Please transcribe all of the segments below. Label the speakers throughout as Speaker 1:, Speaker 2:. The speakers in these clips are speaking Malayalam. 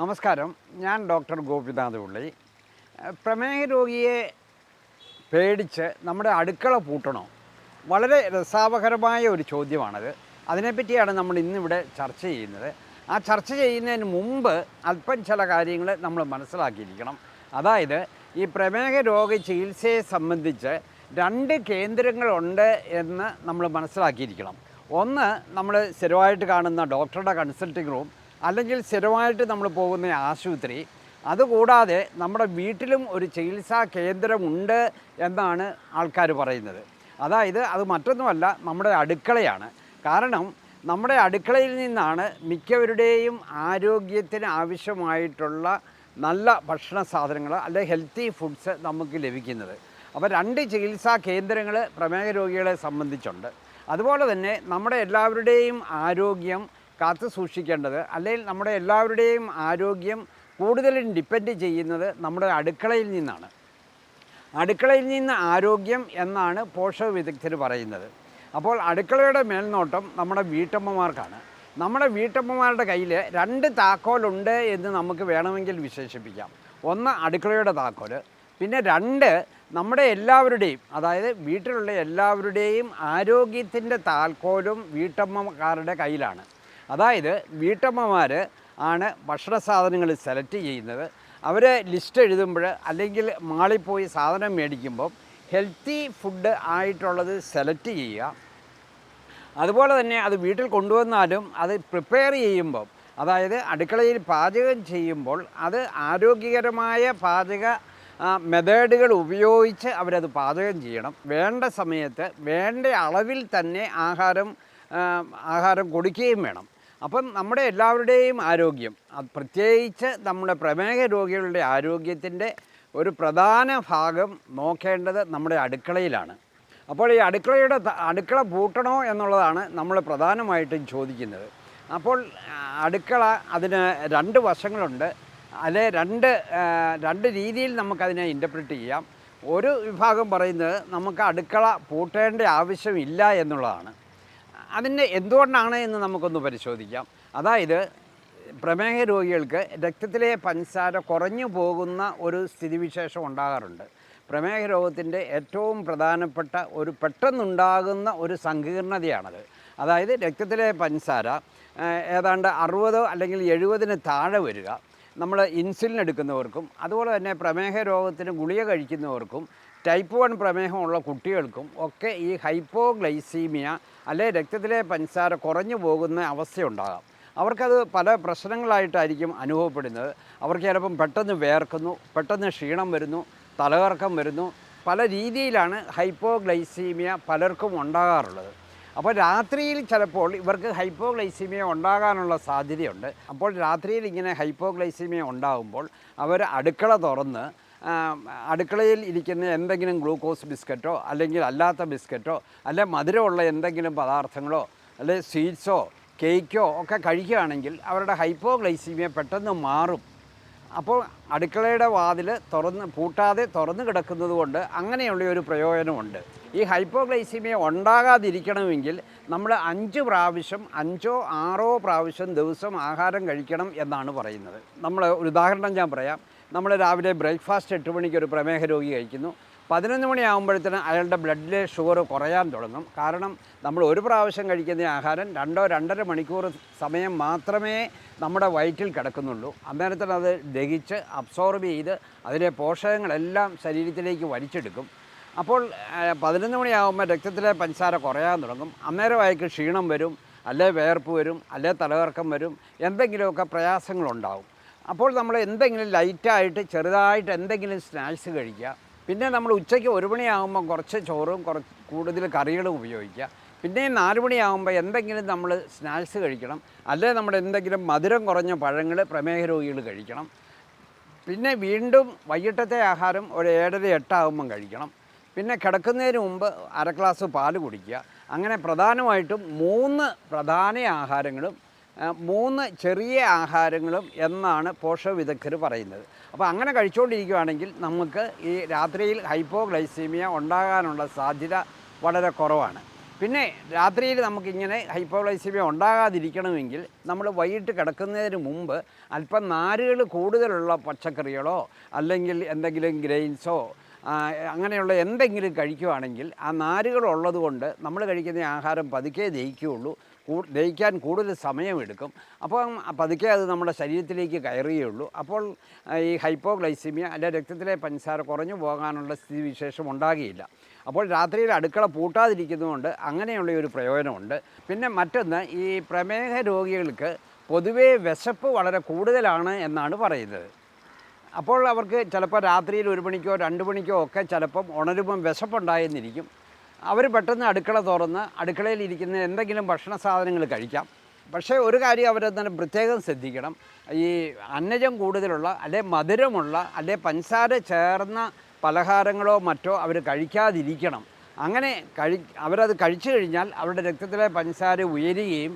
Speaker 1: നമസ്കാരം, ഞാൻ ഡോക്ടർ ഗോപിനാഥ് പുള്ളി. പ്രമേഹ രോഗിയെ പേടിച്ച് നമ്മുടെ അടുക്കള പൂട്ടണോ? വളരെ രസാവഹരമായ ഒരു ചോദ്യമാണത്. അതിനെപ്പറ്റിയാണ് നമ്മൾ ഇന്നിവിടെ ചർച്ച ചെയ്യുന്നത്. ആ ചർച്ച ചെയ്യുന്നതിന് മുമ്പ് അല്പം ചില കാര്യങ്ങൾ നമ്മൾ മനസ്സിലാക്കിയിരിക്കണം. അതായത്, ഈ പ്രമേഹ രോഗ ചികിത്സയെ സംബന്ധിച്ച് രണ്ട് കേന്ദ്രങ്ങളുണ്ട് എന്ന് നമ്മൾ മനസ്സിലാക്കിയിരിക്കണം. ഒന്ന്, നമ്മൾ സ്ഥിരമായിട്ട് കാണുന്ന ഡോക്ടറുടെ കൺസൾട്ടിംഗ് റൂം, അല്ലെങ്കിൽ സ്ഥിരമായിട്ട് നമ്മൾ പോകുന്ന ആശുപത്രി. അതുകൂടാതെ നമ്മുടെ വീട്ടിലും ഒരു ചികിത്സാ കേന്ദ്രമുണ്ട് എന്നാണ് ആൾക്കാർ പറയുന്നത്. അതായത് അത് മറ്റൊന്നുമല്ല, നമ്മുടെ അടുക്കളയാണ്. കാരണം നമ്മുടെ അടുക്കളയിൽ നിന്നാണ് മിക്കവരുടെയും ആരോഗ്യത്തിന് ആവശ്യമായിട്ടുള്ള നല്ല ഭക്ഷണ സാധനങ്ങൾ അല്ലെങ്കിൽ ഹെൽത്തി ഫുഡ്സ് നമുക്ക് ലഭിക്കുന്നത്. അപ്പോൾ രണ്ട് ചികിത്സാ കേന്ദ്രങ്ങൾ പ്രമേഹ രോഗികളെ സംബന്ധിച്ചുണ്ട്. അതുപോലെ തന്നെ നമ്മുടെ എല്ലാവരുടെയും ആരോഗ്യം കാത്തു സൂക്ഷിക്കേണ്ടത്, അല്ലെങ്കിൽ നമ്മുടെ എല്ലാവരുടെയും ആരോഗ്യം കൂടുതലും ഡിപ്പെൻഡ് ചെയ്യുന്നത് നമ്മുടെ അടുക്കളയിൽ നിന്നാണ്. അടുക്കളയിൽ നിന്ന് ആരോഗ്യം എന്നാണ് പോഷക വിദഗ്ധർ പറയുന്നത്. അപ്പോൾ അടുക്കളയുടെ മേൽനോട്ടം നമ്മുടെ വീട്ടമ്മമാർക്കാണ്. നമ്മുടെ വീട്ടമ്മമാരുടെ കയ്യിൽ രണ്ട് താക്കോലുണ്ട് എന്ന് നമുക്ക് വേണമെങ്കിൽ വിശേഷിപ്പിക്കാം. ഒന്ന്, അടുക്കളയുടെ താക്കോൽ. പിന്നെ രണ്ട്, നമ്മുടെ എല്ലാവരുടെയും, അതായത് വീട്ടിലുള്ള എല്ലാവരുടെയും ആരോഗ്യത്തിൻ്റെ താക്കോലും വീട്ടമ്മക്കാരുടെ കയ്യിലാണ്. അതായത് വീട്ടമ്മമാർ ആണ് ഭക്ഷണ സാധനങ്ങൾ സെലക്ട് ചെയ്യുന്നത്. അവർ ലിസ്റ്റ് എഴുതുമ്പോൾ അല്ലെങ്കിൽ മാളിൽ പോയി സാധനം മേടിക്കുമ്പോൾ ഹെൽത്തി ഫുഡ് ആയിട്ടുള്ളത് സെലക്ട് ചെയ്യുക. അതുപോലെ തന്നെ അത് വീട്ടിൽ കൊണ്ടുവന്നാലും അത് പ്രിപ്പയർ ചെയ്യുമ്പം, അതായത് അടുക്കളയിൽ പാചകം ചെയ്യുമ്പോൾ അത് ആരോഗ്യകരമായ പാചക മെത്തേഡുകൾ ഉപയോഗിച്ച് അവരത് പാചകം ചെയ്യണം. വേണ്ട സമയത്ത് വേണ്ട അളവിൽ തന്നെ ആഹാരം കൊടുക്കുകയും വേണം. അപ്പം നമ്മുടെ എല്ലാവരുടെയും ആരോഗ്യം, പ്രത്യേകിച്ച് നമ്മുടെ പ്രമേഹ രോഗികളുടെ ആരോഗ്യത്തിൻ്റെ ഒരു പ്രധാന ഭാഗം നോക്കേണ്ടത് നമ്മുടെ അടുക്കളയിലാണ്. അപ്പോൾ ഈ അടുക്കള പൂട്ടണോ എന്നുള്ളതാണ് നമ്മൾ പ്രധാനമായിട്ടും ചോദിക്കുന്നത്. അപ്പോൾ അടുക്കള, അതിന് രണ്ട് വശങ്ങളുണ്ട്. അല്ലെ രണ്ട് രീതിയിൽ നമുക്കതിനെ ഇൻ്റർപ്രിറ്റ് ചെയ്യാം. ഒരു വിഭാഗം പറയുന്നത് നമുക്ക് അടുക്കള പൂട്ടേണ്ട ആവശ്യമില്ല എന്നുള്ളതാണ്. അതിന് എന്തുകൊണ്ടാണ് എന്ന് നമുക്കൊന്ന് പരിശോധിക്കാം. അതായത്, പ്രമേഹ രോഗികൾക്ക് രക്തത്തിലെ പഞ്ചസാര കുറഞ്ഞു പോകുന്ന ഒരു സ്ഥിതിവിശേഷം ഉണ്ടാകാറുണ്ട്. പ്രമേഹ രോഗത്തിൻ്റെ ഏറ്റവും പ്രധാനപ്പെട്ട ഒരു പെട്ടെന്നുണ്ടാകുന്ന ഒരു സങ്കീർണതയാണത്. അതായത് രക്തത്തിലെ പഞ്ചസാര ഏതാണ്ട് 60 അല്ലെങ്കിൽ 70 താഴെ വരിക. നമ്മൾ ഇൻസുലിൻ എടുക്കുന്നവർക്കും അതുപോലെ തന്നെ പ്രമേഹ രോഗത്തിന് ഗുളിക കഴിക്കുന്നവർക്കും ടൈപ്പ് 1 പ്രമേഹമുള്ള കുട്ടികൾക്കും ഒക്കെ ഈ ഹൈപ്പോഗ്ലൈസീമിയ അല്ലെ രക്തത്തിലെ പഞ്ചസാര കുറഞ്ഞു പോകുന്ന അവസ്ഥയുണ്ടാകാം. അവർക്കത് പല പ്രശ്നങ്ങളായിട്ടായിരിക്കും അനുഭവപ്പെടുന്നത്. അവർക്ക് ചിലപ്പം പെട്ടെന്ന് വേർക്കുന്നു, പെട്ടെന്ന് ക്ഷീണം വരുന്നു, തലകറക്കം വരുന്നു. പല രീതിയിലാണ് ഹൈപ്പോഗ്ലൈസീമിയ പലർക്കും ഉണ്ടാകാറുള്ളത്. അപ്പോൾ രാത്രിയിൽ ചിലപ്പോൾ ഇവർക്ക് ഹൈപ്പോഗ്ലൈസീമിയ ഉണ്ടാകാനുള്ള സാധ്യതയുണ്ട്. അപ്പോൾ രാത്രിയിൽ ഇങ്ങനെ ഹൈപ്പോഗ്ലൈസീമിയ ഉണ്ടാകുമ്പോൾ അവർ അടുക്കള തുറന്ന് അടുക്കളയിൽ ഇരിക്കുന്ന എന്തെങ്കിലും ഗ്ലൂക്കോസ് ബിസ്ക്കറ്റോ അല്ലെങ്കിൽ അല്ലാത്ത ബിസ്ക്കറ്റോ അല്ലെ മധുരമുള്ള എന്തെങ്കിലും പദാർത്ഥങ്ങളോ അല്ലെ സ്വീറ്റ്സോ കേക്കോ ഒക്കെ കഴിക്കുകയാണെങ്കിൽ അവരുടെ ഹൈപ്പോഗ്ലൈസീമിയ പെട്ടെന്ന് മാറും. അപ്പോൾ അടുക്കളയുടെ വാതിൽ പൂട്ടാതെ തുറന്ന് കിടക്കുന്നത് കൊണ്ട് അങ്ങനെയുള്ള ഒരു പ്രയോജനമുണ്ട്. ഈ ഹൈപ്പോഗ്ലൈസീമിയ ഉണ്ടാകാതിരിക്കണമെങ്കിൽ നമ്മൾ 5 പ്രാവശ്യം 5 or 6 പ്രാവശ്യം ദിവസം ആഹാരം കഴിക്കണം എന്നാണ് പറയുന്നത്. നമ്മൾ ഒരു ഉദാഹരണം ഞാൻ പറയാം. നമ്മൾ രാവിലെ ബ്രേക്ക്ഫാസ്റ്റ് 8 മണിക്ക് ഒരു പ്രമേഹ രോഗി കഴിക്കുന്നു. 11 മണിയാകുമ്പോഴത്തേന് അയാളുടെ ബ്ലഡിലെ ഷുഗർ കുറയാൻ തുടങ്ങും. കാരണം നമ്മൾ ഒരു പ്രാവശ്യം കഴിക്കുന്ന ആഹാരം 2-2.5 മണിക്കൂർ സമയം മാത്രമേ നമ്മുടെ വയറ്റിൽ കിടക്കുന്നുള്ളൂ. അന്നേരത്തിന് അത് ദഹിച്ച് അബ്സോർബ് ചെയ്ത് അതിലെ പോഷകങ്ങളെല്ലാം ശരീരത്തിലേക്ക് വലിച്ചെടുക്കും. അപ്പോൾ 11 മണിയാകുമ്പോൾ രക്തത്തിലെ പഞ്ചസാര കുറയാൻ തുടങ്ങും. അന്നേരം അയാൾക്ക് ക്ഷീണം വരും, അല്ലെ വേർപ്പ് വരും, അല്ലെ തലകറക്കം വരും, എന്തെങ്കിലുമൊക്കെ പ്രയാസങ്ങളുണ്ടാവും. അപ്പോൾ നമ്മൾ എന്തെങ്കിലും ലൈറ്റായിട്ട് ചെറുതായിട്ട് എന്തെങ്കിലും സ്നാക്സ് കഴിക്കുക. പിന്നെ നമ്മൾ ഉച്ചയ്ക്ക് 1 മണിയാകുമ്പോൾ കുറച്ച് ചോറും കൂടുതൽ കറികളും ഉപയോഗിക്കുക. പിന്നെ 4 മണിയാകുമ്പോൾ എന്തെങ്കിലും നമ്മൾ സ്നാക്സ് കഴിക്കണം. അല്ലെ നമ്മുടെ എന്തെങ്കിലും മധുരം കുറഞ്ഞ പഴങ്ങൾ പ്രമേഹ രോഗികൾ കഴിക്കണം. പിന്നെ വീണ്ടും വൈകിട്ടത്തെ ആഹാരം ഒരു 7:30-8 ആകുമ്പം കഴിക്കണം. പിന്നെ കിടക്കുന്നതിന് മുമ്പ് 1/2 ഗ്ലാസ് പാല് കുടിക്കുക. അങ്ങനെ പ്രധാനമായിട്ടും 3 പ്രധാന ആഹാരങ്ങളും 3 ചെറിയ ആഹാരങ്ങളും എന്നാണ് പോഷക വിദഗ്ധർ പറയുന്നത്. അപ്പോൾ അങ്ങനെ കഴിച്ചുകൊണ്ടിരിക്കുകയാണെങ്കിൽ നമുക്ക് ഈ രാത്രിയിൽ ഹൈപ്പോഗ്ലൈസീമിയ ഉണ്ടാകാനുള്ള സാധ്യത വളരെ കുറവാണ്. പിന്നെ രാത്രിയിൽ നമുക്കിങ്ങനെ ഹൈപ്പോഗ്ലൈസീമിയ ഉണ്ടാകാതിരിക്കണമെങ്കിൽ നമ്മൾ വൈകിട്ട് കിടക്കുന്നതിന് മുമ്പ് അല്പം നാരുകൾ കൂടുതലുള്ള പച്ചക്കറികളോ അല്ലെങ്കിൽ എന്തെങ്കിലും ഗ്രെയിൻസോ അങ്ങനെയുള്ള എന്തെങ്കിലും കഴിക്കുകയാണെങ്കിൽ ആ നാരുകൾ ഉള്ളത് കൊണ്ട് നമ്മൾ കഴിക്കുന്ന ആഹാരം പതുക്കെ ദഹിക്കുകയുള്ളൂ. ദഹിക്കാൻ കൂടുതൽ സമയമെടുക്കും. അപ്പം പതുക്കെ അത് നമ്മുടെ ശരീരത്തിലേക്ക് കയറുകയുള്ളൂ. അപ്പോൾ ഈ ഹൈപ്പോഗ്ലൈസീമിയ അല്ലെ രക്തത്തിലെ പഞ്ചസാര കുറഞ്ഞു പോകാനുള്ള സ്ഥിതിവിശേഷം ഉണ്ടാകുകയില്ല. അപ്പോൾ രാത്രിയിൽ അടുക്കള പൂട്ടാതിരിക്കുന്നതുകൊണ്ട് അങ്ങനെയുള്ള ഒരു പ്രയോജനമുണ്ട്. പിന്നെ മറ്റൊന്ന്, ഈ പ്രമേഹ രോഗികൾക്ക് പൊതുവേ വിശപ്പ് വളരെ കൂടുതലാണ് എന്നാണ് പറയുന്നത്. അപ്പോൾ അവർക്ക് ചിലപ്പോൾ രാത്രിയിൽ 1 മണിക്കോ 2 മണിക്കോ ഒക്കെ ചിലപ്പം ഉണരുമ്പം വിശപ്പുണ്ടായെന്നിരിക്കും. അവർ പെട്ടെന്ന് അടുക്കള തുറന്ന് അടുക്കളയിലിരിക്കുന്ന എന്തെങ്കിലും ഭക്ഷണ സാധനങ്ങൾ കഴിക്കാം. പക്ഷേ ഒരു കാര്യം അവരെന്താണ് പ്രത്യേകം ശ്രദ്ധിക്കണം, ഈ അന്നജം കൂടുതലുള്ള അല്ലെ മധുരമുള്ള അല്ലെ പഞ്ചസാര ചേർന്ന പലഹാരങ്ങളോ മറ്റോ അവർ കഴിക്കാതിരിക്കണം. അങ്ങനെ അവരത് കഴിച്ചു കഴിഞ്ഞാൽ അവരുടെ രക്തത്തിലെ പഞ്ചസാര ഉയരുകയും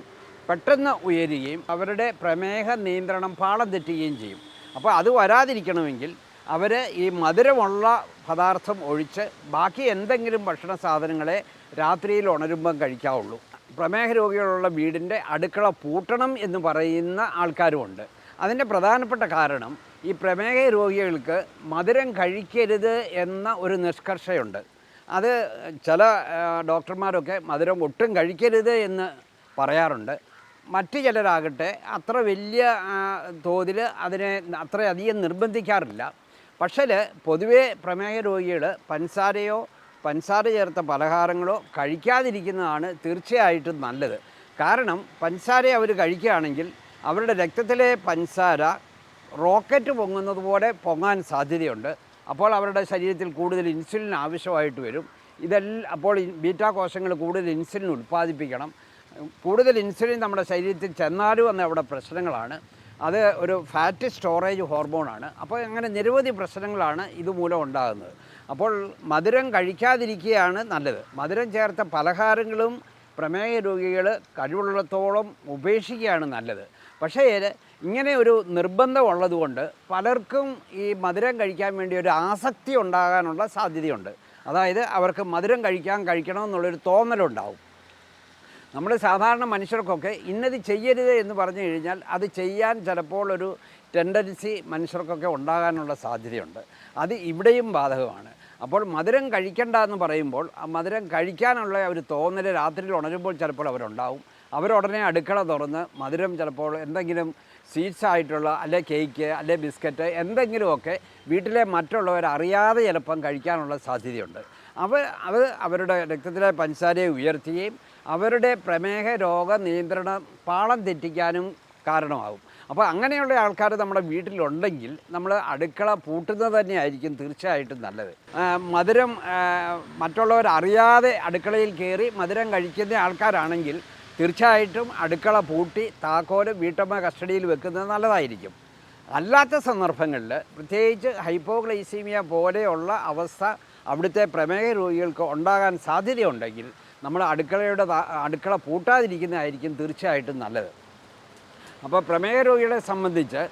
Speaker 1: പെട്ടെന്ന് ഉയരുകയും അവരുടെ പ്രമേഹ നിയന്ത്രണം പാളം തെറ്റുകയും ചെയ്യും. അപ്പോൾ അത് വരാതിരിക്കണമെങ്കിൽ അവർ ഈ മധുരമുള്ള പദാർത്ഥം ഒഴിച്ച് ബാക്കി എന്തെങ്കിലും ഭക്ഷണ സാധനങ്ങളെ രാത്രിയിൽ ഉണരുമ്പം കഴിക്കാവുള്ളൂ. പ്രമേഹ രോഗികളുള്ള വീടിൻ്റെ അടുക്കള പൂട്ടണം എന്ന് പറയുന്ന ആൾക്കാരുമുണ്ട്. അതിൻ്റെ പ്രധാനപ്പെട്ട കാരണം ഈ പ്രമേഹ രോഗികൾക്ക് മധുരം കഴിക്കരുത് എന്ന ഒരു നിഷ്കർഷയുണ്ട്. അത് ചില ഡോക്ടർമാരൊക്കെ മധുരം ഒട്ടും കഴിക്കരുത് എന്ന് പറയാറുണ്ട്. മറ്റു ചിലരാകട്ടെ അത്ര വലിയ തോതിൽ അതിനെ അത്രയധികം നിർബന്ധിക്കാറില്ല. പക്ഷേ പൊതുവേ പ്രമേഹ രോഗികൾ പഞ്ചസാര ചേർത്ത പലഹാരങ്ങളോ കഴിക്കാതിരിക്കുന്നതാണ് തീർച്ചയായിട്ടും നല്ലത്. കാരണം പഞ്ചസാര അവർ കഴിക്കുകയാണെങ്കിൽ അവരുടെ രക്തത്തിലെ പഞ്ചസാര റോക്കറ്റ് പൊങ്ങുന്നത് പോലെ പൊങ്ങാൻ സാധ്യതയുണ്ട്. അപ്പോൾ അവരുടെ ശരീരത്തിൽ കൂടുതൽ ഇൻസുലിൻ ആവശ്യമായിട്ട് വരും. അപ്പോൾ ബീറ്റാ കോശങ്ങൾ കൂടുതൽ ഇൻസുലിൻ ഉൽപ്പാദിപ്പിക്കണം. കൂടുതൽ ഇൻസുലിൻ നമ്മുടെ ശരീരത്തിൽ ചെന്നാലും അന്ന് അവിടെ പ്രശ്നങ്ങളാണ്. അത് ഒരു ഫാറ്റ് സ്റ്റോറേജ് ഹോർമോണാണ്. അപ്പോൾ അങ്ങനെ നിരവധി പ്രശ്നങ്ങളാണ് ഇതുമൂലം ഉണ്ടാകുന്നത്. അപ്പോൾ മധുരം കഴിക്കാതിരിക്കുകയാണ് നല്ലത്. മധുരം ചേർത്ത പലഹാരങ്ങളും പ്രമേഹ രോഗികൾ കഴിവുള്ളിടത്തോളം ഉപേക്ഷിക്കുകയാണ് നല്ലത്. പക്ഷേ ഇങ്ങനെ ഒരു നിർബന്ധം ഉള്ളതുകൊണ്ട് പലർക്കും ഈ മധുരം കഴിക്കാൻ വേണ്ടി ഒരു ആസക്തി ഉണ്ടാകാനുള്ള സാധ്യതയുണ്ട്. അതായത് അവർക്ക് മധുരം കഴിക്കണമെന്നുള്ളൊരു തോന്നലുണ്ടാവും. നമ്മൾ സാധാരണ മനുഷ്യർക്കൊക്കെ ഇന്നത് ചെയ്യരുത് എന്ന് പറഞ്ഞു കഴിഞ്ഞാൽ അത് ചെയ്യാൻ ചിലപ്പോൾ ഒരു ടെൻഡൻസി മനുഷ്യർക്കൊക്കെ ഉണ്ടാകാനുള്ള സാധ്യതയുണ്ട്. അത് ഇവിടെയും ബാധകമാണ്. അപ്പോൾ മധുരം കഴിക്കണ്ട എന്ന് പറയുമ്പോൾ ആ മധുരം കഴിക്കാനുള്ള ഒരു തോന്നൽ രാത്രിയിൽ ഉണരുമ്പോൾ ചിലപ്പോൾ അവരുണ്ടാവും. അവരുടനെ അടുക്കള തുറന്ന് മധുരം ചിലപ്പോൾ എന്തെങ്കിലും സ്വീറ്റ്സ് ആയിട്ടുള്ള അല്ലെ കേക്ക് അല്ലെ ബിസ്ക്കറ്റ് എന്തെങ്കിലുമൊക്കെ വീട്ടിലെ മറ്റുള്ളവർ അറിയാതെ ചിലപ്പം കഴിക്കാനുള്ള സാധ്യതയുണ്ട്. അത് അവരുടെ രക്തത്തിലെ പഞ്ചസാരയെ ഉയർത്തുകയും അവരുടെ പ്രമേഹ രോഗ നിയന്ത്രണം പാളം തെറ്റിക്കാനും കാരണമാകും. അപ്പോൾ അങ്ങനെയുള്ള ആൾക്കാർ നമ്മുടെ വീട്ടിലുണ്ടെങ്കിൽ നമ്മൾ അടുക്കള പൂട്ടുന്നത് തന്നെയായിരിക്കും തീർച്ചയായിട്ടും നല്ലത്. മധുരം മറ്റുള്ളവരറിയാതെ അടുക്കളയിൽ കയറി മധുരം കഴിക്കുന്ന ആൾക്കാരാണെങ്കിൽ തീർച്ചയായിട്ടും അടുക്കള പൂട്ടി താക്കോല് വീട്ടമ്മ കസ്റ്റഡിയിൽ വെക്കുന്നത് നല്ലതായിരിക്കും. അല്ലാത്ത സന്ദർഭങ്ങളിൽ പ്രത്യേകിച്ച് ഹൈപ്പോഗ്ലൈസീമിയ പോലെയുള്ള അവസ്ഥ അവിടുത്തെ പ്രമേഹ രോഗികൾക്ക് ഉണ്ടാകാൻ സാധ്യതയുണ്ടെങ്കിൽ നമ്മൾ അടുക്കള പൂട്ടാതിരിക്കുന്നതായിരിക്കും തീർച്ചയായിട്ടും നല്ലത്. അപ്പോൾ പ്രമേഹ രോഗികളെ സംബന്ധിച്ച്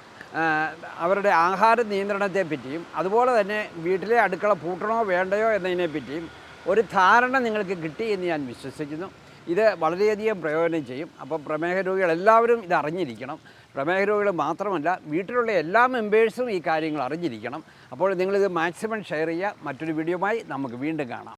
Speaker 1: അവരുടെ ആഹാര നിയന്ത്രണത്തെ പറ്റിയും അതുപോലെ തന്നെ വീട്ടിലെ അടുക്കള പൂട്ടണോ വേണ്ടയോ എന്നതിനെപ്പറ്റിയും ഒരു ധാരണ നിങ്ങൾക്ക് കിട്ടി എന്ന് ഞാൻ വിശ്വസിക്കുന്നു. ഇത് വളരെയധികം പ്രയോജനം ചെയ്യും. അപ്പോൾ പ്രമേഹ രോഗികളെല്ലാവരും ഇത് അറിഞ്ഞിരിക്കണം. പ്രമേഹ രോഗികൾ മാത്രമല്ല, വീട്ടിലുള്ള എല്ലാ മെമ്പേഴ്സും ഈ കാര്യങ്ങൾ അറിഞ്ഞിരിക്കണം. അപ്പോൾ നിങ്ങളിത് മാക്സിമം ഷെയർ ചെയ്യുക. മറ്റൊരു വീഡിയോയുമായി നമുക്ക് വീണ്ടും കാണാം.